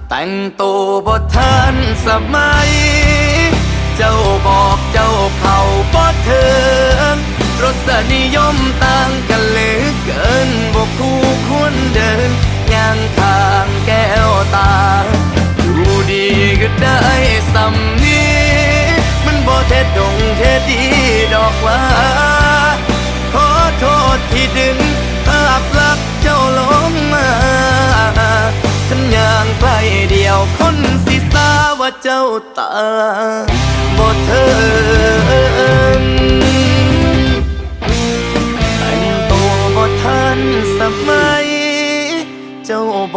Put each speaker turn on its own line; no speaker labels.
แต่งตัวบ่ทันสมัยเจ้าบอกเจ้าเข้าบ่ถึงรสนิยมต่างกันเหลือเกินบ่คู่ควรเดินย่างทางแก้วตาดูดีก็ได้สำนี้มันบ่เท็ดดงเท็ดดีดอกว่าขอโทษที่ดึงภาพลักษณ์เจ้าลงมาฉันย่างไปเดียวคนสิสาว่าเจ้าตาบ่เทิงแต่งตัวบ่ทันสมัยเจ้า